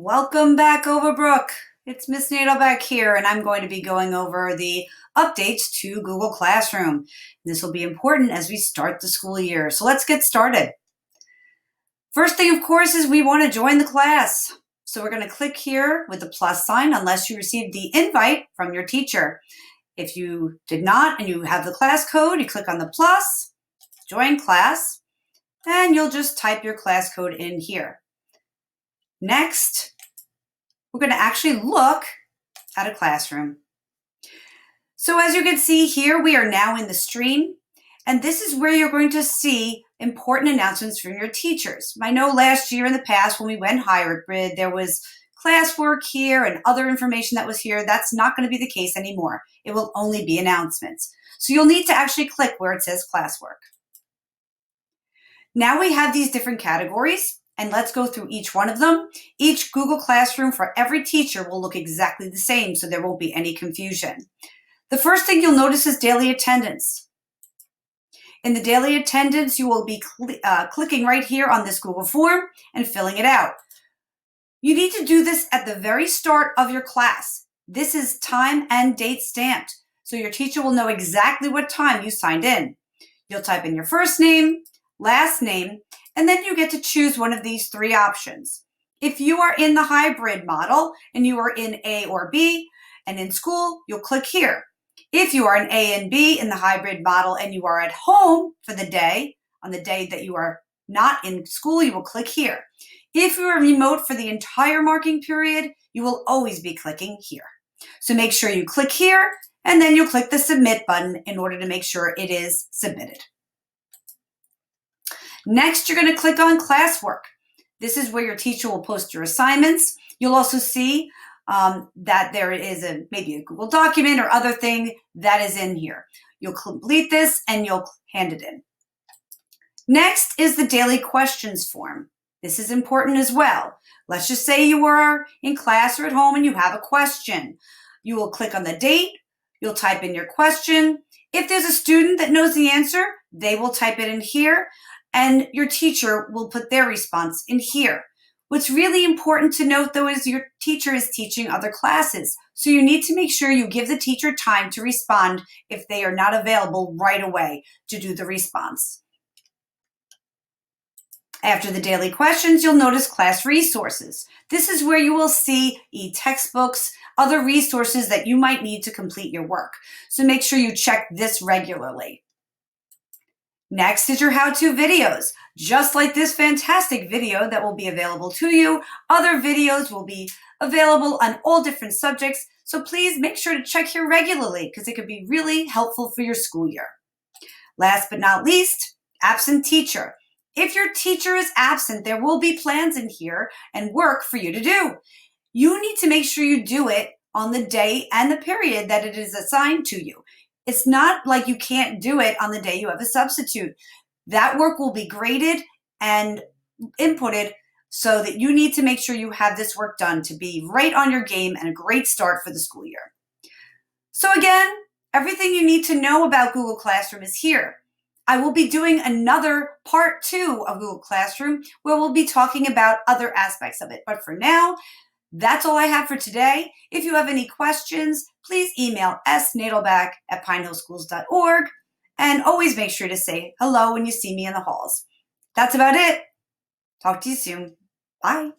Welcome back, Overbrook. It's Miss Nadelback here, and I'm going to be going over the updates to Google Classroom. This will be important as we start the school year. So let's get started. First thing, of course, is we want to join the class. So we're going to click here with the plus sign unless you received the invite from your teacher. If you did not and you have the class code, you click on the plus, join class, and you'll just type your class code in here. Next, we're going to actually look at a classroom. So as you can see here, we are now in the stream, and this is where you're going to see important announcements from your teachers. I know last year in the past when we went hybrid, there was classwork here and other information that was here. That's not going to be the case anymore. It will only be announcements. So you'll need to actually click where it says classwork. Now we have these different categories, and let's go through each one of them. Each Google Classroom for every teacher will look exactly the same, so there won't be any confusion. The first thing you'll notice is daily attendance. In the daily attendance, you will be clicking right here on this Google form and filling it out. You need to do this at the very start of your class. This is time and date stamped, so your teacher will know exactly what time you signed in. You'll type in your first name, last name, and then you get to choose one of these three options. If you are in the hybrid model and you are in A or B and in school, you'll click here. If you are in A and B in the hybrid model and you are at home for the day, on the day that you are not in school, you will click here. If you are remote for the entire marking period, you will always be clicking here. So make sure you click here and then you'll click the submit button in order to make sure it is submitted. Next, you're going to click on Classwork. This is where your teacher will post your assignments. You'll also see that there is maybe a Google document or other thing that is in here. You'll complete this and you'll hand it in. Next is the daily questions form. This is important as well. Let's just say you are in class or at home and you have a question. You will click on the date. You'll type in your question. If there's a student that knows the answer, they will type it in here, and your teacher will put their response in here. What's really important to note, though, is your teacher is teaching other classes. So you need to make sure you give the teacher time to respond if they are not available right away to do the response. After the daily questions, you'll notice class resources. This is where you will see e-textbooks, other resources that you might need to complete your work. So make sure you check this regularly. Next is your how-to videos. Just like this fantastic video that will be available to you, other videos will be available on all different subjects, so please make sure to check here regularly because it could be really helpful for your school year. Last but not least, absent teacher. If your teacher is absent, there will be plans in here and work for you to do. You need to make sure you do it on the day and the period that it is assigned to you. It's not like you can't do it on the day you have a substitute. That work will be graded and inputted so that you need to make sure you have this work done to be right on your game and a great start for the school year. So again, everything you need to know about Google Classroom is here. I will be doing another part 2 of Google Classroom where we'll be talking about other aspects of it. But for now, that's all I have for today. If you have any questions, please email snadelback@pinehillschools.org, and always make sure to say hello when you see me in the halls. That's about it. Talk to you soon. Bye.